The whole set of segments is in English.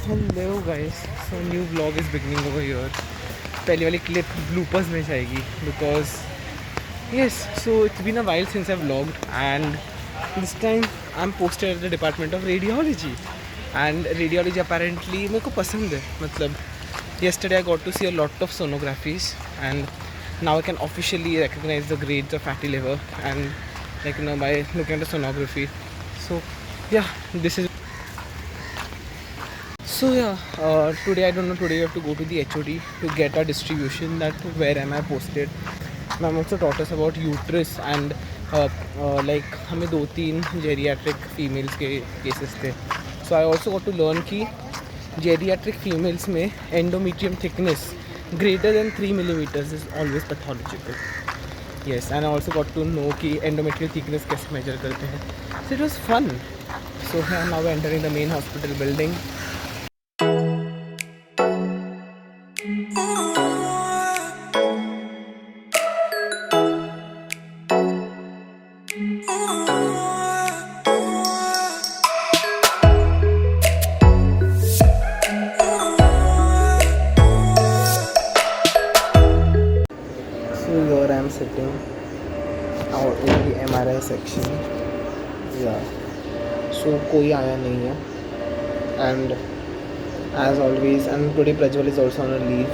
Hello guys, so new vlog is beginning over here. पहली वाली clip bloopers में जाएगी because yes, so it's been a while since I've vlogged and this time I'm posted at the Department of Radiology and radiology apparently मेरे को पसंद है. मतलब yesterday I got to see a lot of sonographies and now I can officially recognize the grades of fatty liver and by looking at the sonography. So yeah, this is. So yeah, today I don't know. Today you have to go to the HOD to get a distribution that where am I posted. Ma'am also taught us about uterus and like हमें 2-3 geriatric females के cases थे. So I also got to learn कि geriatric females में endometrium thickness greater than 3 millimeters is always pathological. Yes, and I also got to know कि endometrial thickness कैसे measure करते हैं. So it was fun. So yeah, now we're entering the main hospital building. So here I am sitting out in the MRI section. Yeah. So कोई आया नहीं है. And as always, and today Prajwal is also on a leave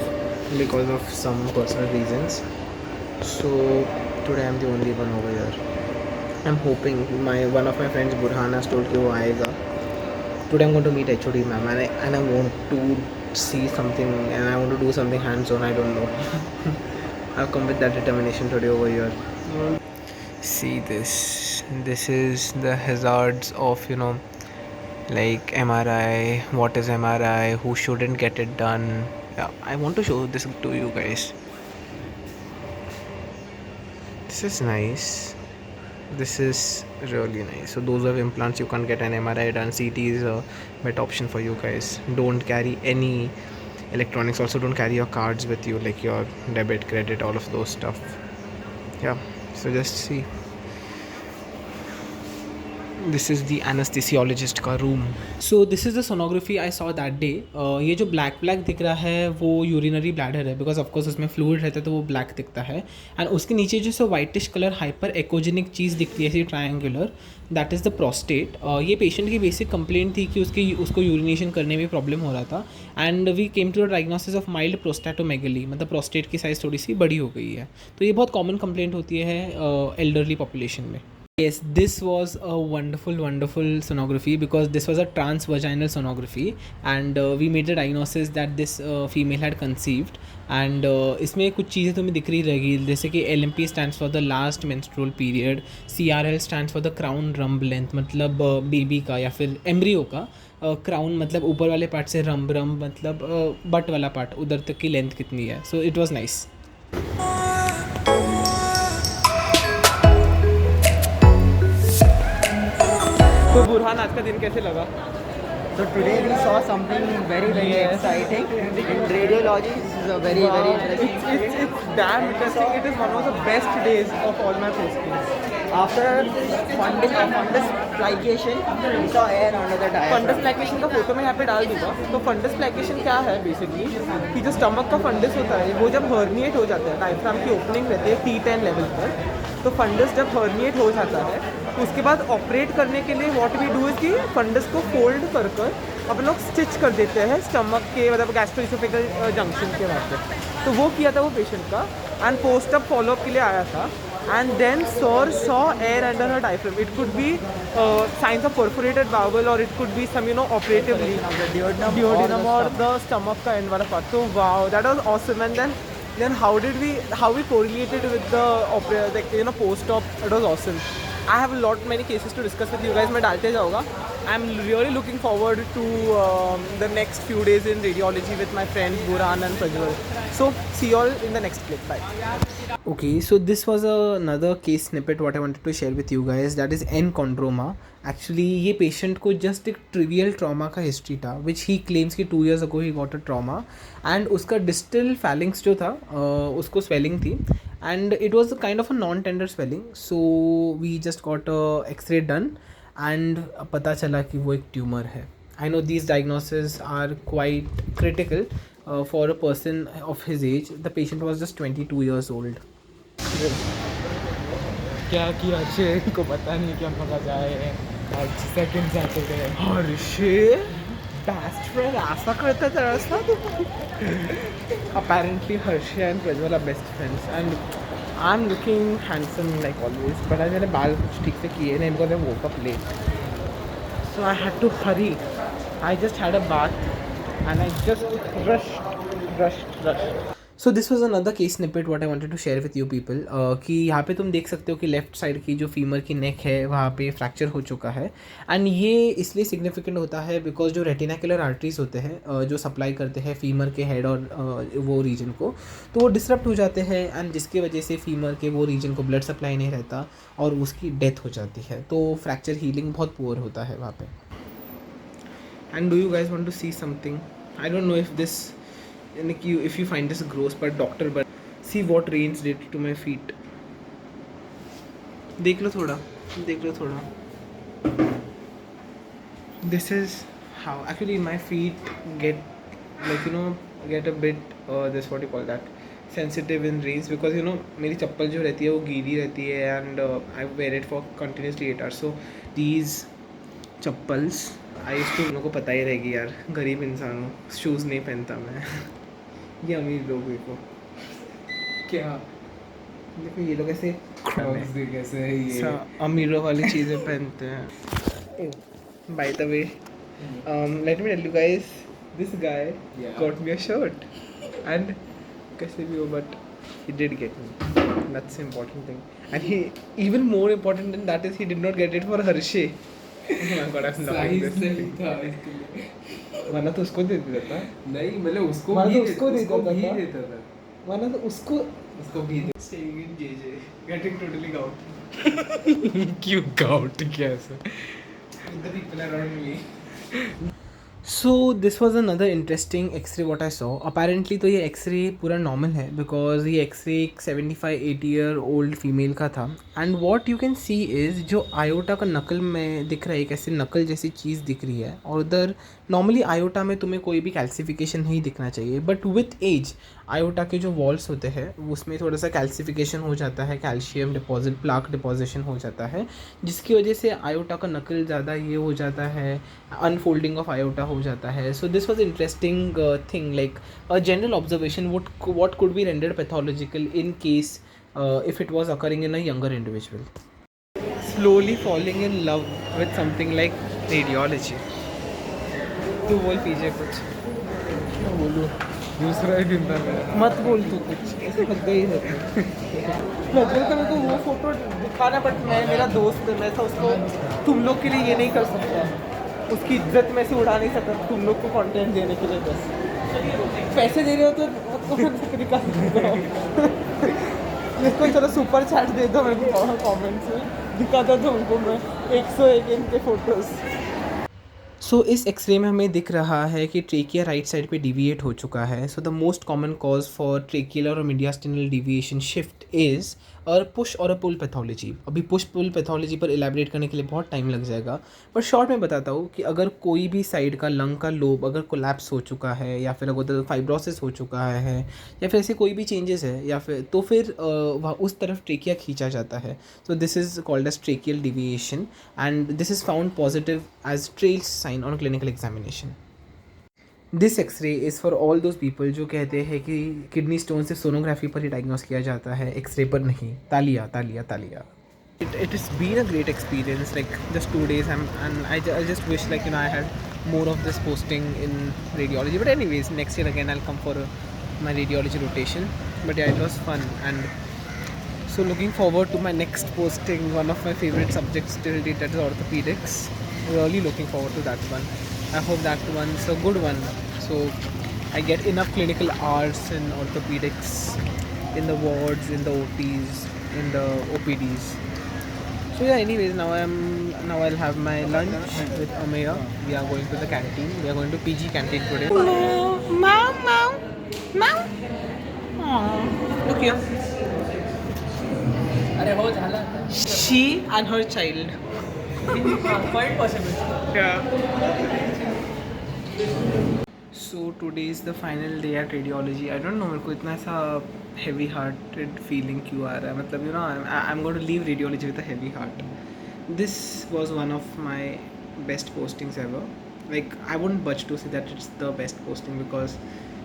because of some personal reasons. So today I'm the only one over here. I'm hoping one of my friends Burhan has told कि वो आएगा. Today I'm going to meet HOD ma'am and I want to see something and I want to do something hands-on. I don't know. I've come with that determination today over here. See this. This is the hazards of like MRI. What is MRI? Who shouldn't get it done? Yeah, I want to show this to you guys. This is nice. This is really nice. So those who have implants, you can't get an MRI done. CT is a better option for you guys. Don't carry any electronics. Also don't carry your cards with you, like your debit, credit, all of those stuff. Yeah, so just see. This is the anesthesiologist का room. So this is the sonography I saw that day. ये जो black दिख रहा है वो urinary bladder है because of course उसमें fluid रहता है तो वो black दिखता है. And उसके नीचे जो सो whitish color hyper echogenic चीज़ दिखती है ऐसी triangular, that is the prostate. ये patient की basic complaint थी कि उसको urination करने में प्रॉब्लम हो रहा था and we came to a diagnosis of mild prostatomegaly. मतलब prostate की साइज़ थोड़ी सी बड़ी हो गई है. तो ये बहुत common complaint होती है elderly population में. Yes, this was a wonderful sonography because this was a transvaginal sonography and we made the diagnosis that this female had conceived and इसमें कुछ चीज़ें तुम्हें दिख रही रहेगी जैसे कि LMP stands for the last menstrual period, CRL stands for the crown rump length मतलब बेबी का या फिर एम्ब्रियो का क्राउन मतलब ऊपर वाले पार्ट से रम मतलब बट वाला पार्ट उधर तक की लेंथ कितनी है. So it was nice. तो बुरहान आज का दिन कैसे लगा? So today we saw something very exciting. In radiology, this is a very interesting. It's damn interesting. It is one of the best days of all my postings. After fundus plication, we saw air under the diaphragm. Fundus plication का photo मैं यहाँ पे डाल दूंगा. तो funds प्लाइकेशन क्या है basically कि जो स्टमक का फंडस होता है वो जब हर्निएट हो जाता है, डायफ्राम की ओपनिंग रहती है T10 लेवल पर, तो फंडस जब हर्निएट हो जाता है तो उसके बाद ऑपरेट करने के लिए व्हाट वी डू इज कि फंडस को फोल्ड कर अपन लोग स्टिच कर देते हैं स्टमक के मतलब गैस्ट्रोइसोफेगल जंक्शन के वहाँ पे. तो वो किया था वो पेशेंट का एंड पोस्ट अप फॉलोअप के लिए आया था and then sir saw air under her diaphragm. It could be signs of perforated bowel or it could be some operative leak, duodenum or the stomach का end वाला part. So wow, that was awesome. And then how we correlated with the post-op. It was awesome. I have many cases to discuss with you guys. मैं डालते जाऊँगा. I'm really looking forward to the next few days in radiology with my friends Burhan and Prajwal. So see you all in the next clip. Bye. Okay, so this was another case snippet what I wanted to share with you guys. That is enchondroma. Actually ये patient को just एक trivial trauma का history था which he claims कि 2 years ago he got a trauma and उसका distal phalanx जो था उसको swelling थी and it was a kind of a non-tender swelling. So we just got a X-ray done and पता चला कि वो एक ट्यूमर है. I know these diagnoses are quite critical for a person of his age. The patient was just 22 years old. क्या किया Hershey को पता नहीं क्या मगा जाए आज सेकंड सैटरडे हर्षे बेस्ट फ्रेंड ऐसा करता तेरा साथ. Apparently Hershey and Prajwal are best friends and I'm looking handsome like always, but आज मैंने बाल कुछ ठीक से किए नहीं because I woke up late. So I had to hurry. I just had a bath and I just rushed. So this was another case snippet what I wanted to share with you people. कि यहाँ पे तुम देख सकते हो कि left side की जो फीमर की नेक है वहाँ पे फ्रैक्चर हो चुका है. एंड ये इसलिए सिग्निफिकेंट होता है बिकॉज जो रेटिनाकुलर आर्टरीज होते हैं जो सप्लाई करते हैं फीमर के हेड और वो रीजन को, तो वो डिसरप्ट हो जाते हैं एंड जिसकी वजह से फीमर के वो रीजन को ब्लड सप्लाई नहीं रहता और उसकी डेथ हो जाती है. तो फ्रैक्चर हीलिंग बहुत पुअर होता है वहाँ पे. And do you guys want to see something? I don't know if this if you find this gross, but doctor, but see what rains did to my feet. देख लो थोड़ा. This is how actually my feet get get a bit this what you call that sensitive in rains because मेरी चप्पल जो रहती है वो गीली रहती है and I wear it for continuously 8 hours. So these chappals I used to को पता ही रहेगी यार, गरीब इंसान हूँ, शूज़ नहीं पहनता मैं. ये अमीर लोगों को क्या देखो ये लोग ऐसे कैसे है ये अमीरों वाली चीज़ें पहनते हैं. By the way let me tell you guys, this guy got me a shirt and कैसे भी हो but he did get me. That's the important thing. And he, even more important than that is he did not get it for Hershey. Oh my god, I'm loving this. नहीं था इसके लिए. वरना तो उसको दे देता. नहीं मतलब उसको वरना भी तो उसको उसको देता भी था. देता था. वरना तो उसको भी staying in JJ, getting totally gout. क्यों गाउट कैसे With the people around me. So this was another interesting X-ray what I saw. Apparently तो ये X-ray पूरा normal है because ये X-ray एक 75-80 year old female का था. And what you can see is जो आयोटा का नकल में दिख रहा है, एक ऐसी नकल जैसी चीज़ दिख रही है और उधर नॉर्मली आयोटा में तुम्हें कोई भी कैल्सिफिकेशन नहीं दिखना चाहिए, बट विथ एज आयोटा के जो वॉल्स होते हैं उसमें थोड़ा सा कैल्सिफिकेशन हो जाता है, कैल्शियम डिपॉजिट, प्लाक डिपॉजिशन हो जाता है, जिसकी वजह से आयोटा का नकल ज़्यादा ये हो जाता है, अनफोल्डिंग ऑफ आयोटा हो जाता है. So this was interesting thing, like a general observation what could be rendered pathological in case if it was occurring in a younger individual. Slowly falling in love with something like radiology. तू बोल पीछे कुछ. बोलूँ दूसरा ही दिन था मेरा. मत बोल तू कुछ, ऐसे लग गई है. प्रज्वल का मेरे को वो फोटो दिखाना, बट मेरा दोस्त है, मैं था उसको तुम लोग के लिए ये नहीं कर सकता, उसकी इज्जत में से उड़ा नहीं सकता तुम लोग को कंटेंट देने के लिए. बस पैसे दे रहे हो तो निकाल मेरे को चलो सुपर चैट दे दो मेरे को कमेंट से, दिखाता था उनको मैं 101 इनके फोटोज़. सो इस एक्सरे में हमें दिख रहा है कि ट्रेकिया राइट साइड पे डिविएट हो चुका है. So the most common cause for tracheal or mediastinal deviation shift is or push or a pull pathology. अभी पुश पुल पैथोलॉजी पर इलेबरेट करने के लिए बहुत टाइम लग जाएगा, पर शॉर्ट में बताता हूँ कि अगर कोई भी साइड का लंग का लोब अगर कोलैप्स हो चुका है या फिर अगर फाइब्रोसिस हो चुका है या फिर ऐसे कोई भी चेंजेस है या फिर तो फिर वह उस तरफ ट्रेकिया खींचा जाता है. So this is called as tracheal deviation and this is found positive as Trail's sign on clinical examination. This x-ray is for all those people जो कहते हैं कि किडनी स्टोन सिर्फ सोनोग्राफी पर ही डायग्नोस किया जाता है, एक्सरे पर नहीं. तालिया तालिया तालिया. It has been a great experience, like just 2 days, and I just wish like I had more of this posting in radiology. But anyways, next year again I'll come for my radiology rotation. But yeah, it was fun, and so looking forward to my next posting. One of my favorite subjects till date, that is orthopedics. Really looking forward to that one. I hope that one's a good one. So I get enough clinical hours in orthopedics, in the wards, in the OPs, in the OPDs. So yeah, anyways, now I'll have my lunch with Ameya. We are going to the canteen. We are going to PG canteen today. Meow, meow, meow. Aww, look here. She and her child. 5%. Yeah. So today is the final day at radiology. I don't know मेरे को इतना ऐसा heavy hearted feeling क्यों आ रहा है, मतलब I'm going to leave radiology with a heavy heart. This was one of my best postings ever. Like, I wouldn't budge to say that it's the best posting because,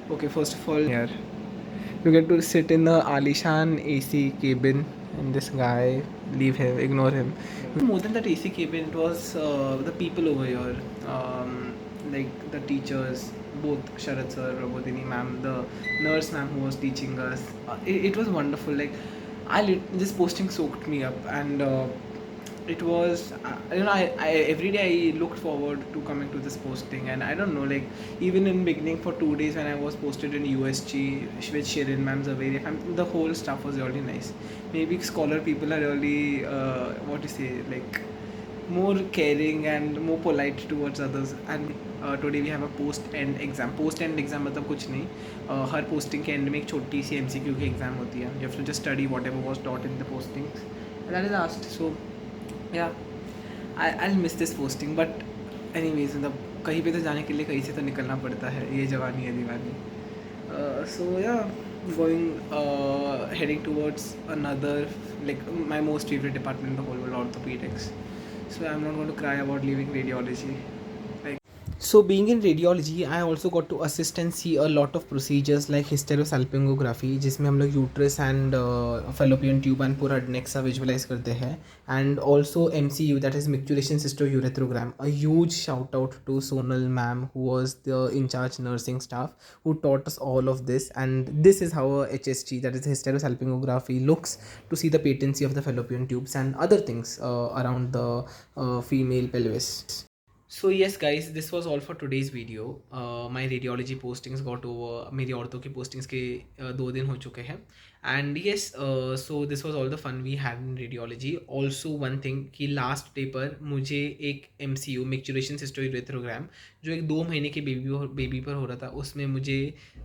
okay, first of all, here you get to sit in the Alishan AC cabin, and this guy, leave him, ignore him. More than that AC cabin, it was the people over here, like the teachers, both Sharad sir, Prabodhini ma'am, the nurse ma'am who was teaching us. It was wonderful. Like, this posting soaked me up, and it was I every day I looked forward to coming to this posting, and I don't know, like, even in beginning for 2 days when I was posted in USG with Shirin ma'am, Zaveri fam, the whole stuff was really nice. Maybe scholar people are really what to say, like, more caring and more polite towards others. And today we have a post end exam मतलब कुछ नहीं, हर posting के end में एक छोटी सी MCQ की exam होती है. You have to just study whatever was taught in the postings, and that is asked. So yeah, I'll miss this posting, but anyways, मतलब कहीं पे तो जाने के लिए कहीं से तो निकलना पड़ता है, ये जवानी है दीवानी. So yeah, going heading towards another, like, my most favorite department in the whole world, orthopedics. So I'm not going to cry about leaving radiology. So being in radiology, I also got to assist and see a lot of procedures like hysterosalpingography, जिसमें हम लोग uterus and fallopian tube and पूरा neck सा visualize करते हैं, and also MCU, that is micturition cystourethrogram. A huge shout out to Sonal ma'am, who was the in charge nursing staff, who taught us all of this. And this is how a HSG, that is hysterosalpingography, looks to see the patency of the fallopian tubes and other things around the female pelvis. So yes guys, this was all for today's video. My radiology postings got over. मेरी औरतों की postings के 2 दिन हो चुके हैं. And yes, so this was all the fun we had in radiology. Also one thing कि last day पर मुझे एक MCU micturition cystourethrogram जो एक 2 महीने के बेबी पर हो रहा था, उसमें मुझे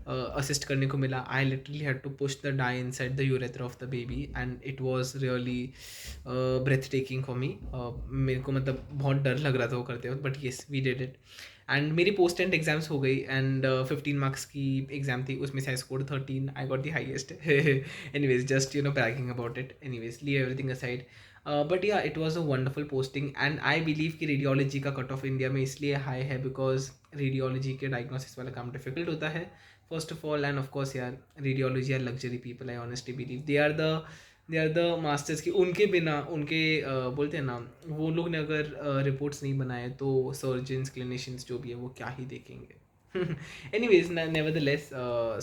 असिस्ट करने को मिला. I literally had to push the dye inside the urethra of the baby, and it was really breathtaking for me. मेरे को मतलब बहुत डर लग रहा था वो करते वक्त, but yes we did it. And मेरी पोस्ट एंड एग्जाम्स हो गई, एंड 15 मार्क्स की एग्जाम थी, उसमें से I scored 13. I got the highest. Anyways, just bragging about it. Anyways, leave everything aside. But yeah, it was a wonderful posting. And I believe कि radiology का cut off India में इसलिए high है because radiology के diagnosis वाला काम difficult होता है, first of all. And of course यार, radiology are luxury people. I honestly believe they are the masters की. उनके बिना, उनके बोलते हैं ना, वो लोग ने अगर रिपोर्ट्स नहीं बनाए तो सर्जन्स, क्लिनिशियंस जो भी है वो क्या ही देखेंगे. Anyways, nevertheless,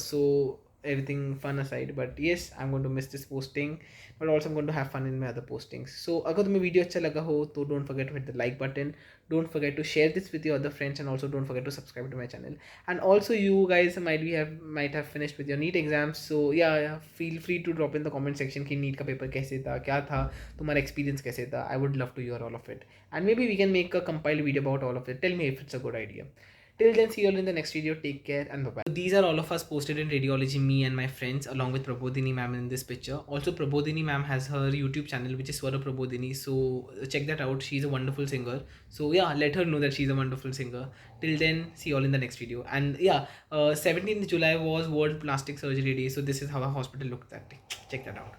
so everything fun aside, but yes, I'm going to miss this posting, but also I'm going to have fun in my other postings. So अगर तुम्हें वीडियो अच्छा लगा हो तो don't forget to hit the like button, don't forget to share this with your other friends, and also don't forget to subscribe to my channel. And also you guys might have finished with your NEET exams, so yeah, feel free to drop in the comment section कि NEET का paper कैसे था, क्या था, तुम्हारा experience कैसे था. I would love to hear all of it, and maybe we can make a compiled video about all of it. Tell me if it's a good idea. Till then, see you all in the next video. Take care and bye-bye. So these are all of us posted in radiology, me and my friends, along with Prabodhini ma'am in this picture. Also, Prabodhini ma'am has her YouTube channel, which is Swara Prabodhini. So check that out. She's a wonderful singer. So yeah, let her know that she's a wonderful singer. Till then, see you all in the next video. And yeah, 17th July was World Plastic Surgery Day. So this is how a hospital looked that day. Check that out.